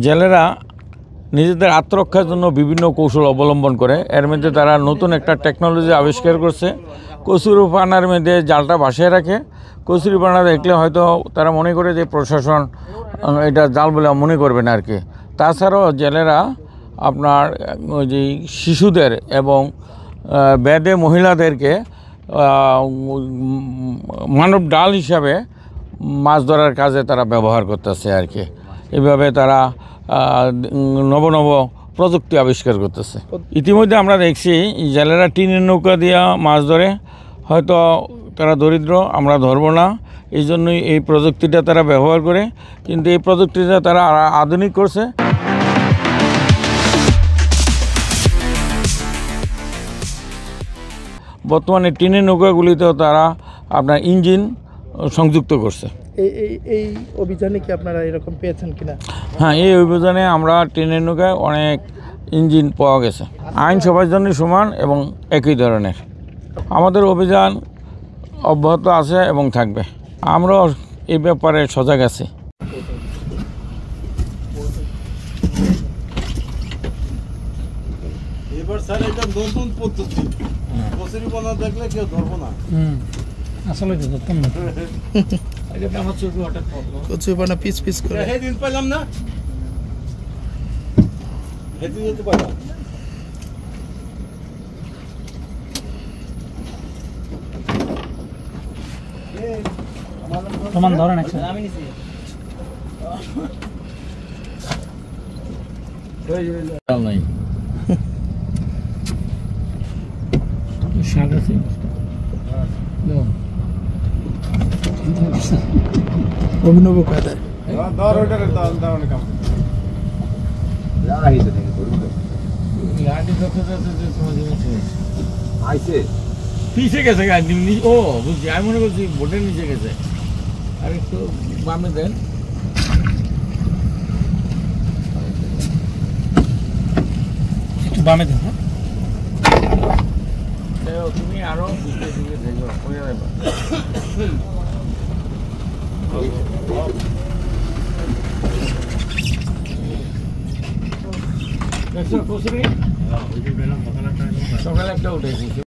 জেলেরা নিজেদের আত্মরক্ষার জন্য বিভিন্ন কৌশল অবলম্বন করে। এর মধ্যে তারা নতুন একটা টেকনোলজি আবিষ্কার করছে। কচুরিপানার মধ্যে জালটা ভাসিয়ে রাখে। কচুরিপানা দেখলে হয়তো তারা মনে করে যে প্রশাসন এটা জাল বলে মনে করবে না আর কি। তাছাড়াও জেলেরা আপনার ওই যে শিশুদের এবং বেদে মহিলাদেরকে মানব ডাল হিসাবে মাছ ধরার কাজে তারা ব্যবহার করতেছে আর কি। এইভাবে তারা নব নব প্রযুক্তি আবিষ্কার করতেছে। ইতিমধ্যে আমরা দেখছি জেলেরা টিনের নৌকা দিয়ে মাছ ধরে। হয়তো তারা দরিদ্র, আমরা ধরবো না, এই জন্যই এই প্রযুক্তিটা তারা ব্যবহার করে। কিন্তু এই প্রযুক্তিটা তারা আধুনিক করছে। বর্তমানে টিনের নৌকাগুলিতেও তারা আপনার ইঞ্জিন সংযুক্ত করছে। এই অভিযানে কি আপনারা এরকম পেয়েছেন কিনা? হ্যাঁ, এই অভিযানে আমরা টিনের নৌকায় অনেক ইঞ্জিন পাওয়া গেছে। আইন সবার জন্য সমান এবং একই ধরনের। আমাদের অভিযান অব্যাহত আছে এবং থাকবে। আমরা এই ব্যাপারে সজাগ আছি। এবার স্যার এটা নতুন পদ্ধতি, কচুরিপানা দেখলে কেউ ধরবো না। আসলে তো ধরতাম না। আমার চোখে হঠাৎ পড়লো কচুরিপানা পিস পিস করে। সেদিন পেলাম না, সেদিন যেতে পারলাম। প্রমাণ ধরেন একসাথে। আমি নিছি নাই শাক আছে অভিনব কায়দায় ধর ওটার দাও কাম আইছে পিছে গেছে গাড়ি। ও বুঝছি, আমি মনে করছি বোটের নিচে গেছে। আর একটু বামে দেন। একটু বামে দেন। তুমি আরো পিছিয়ে দিকে দেখো, ওই যাবে। সকালে একটা উঠেছি।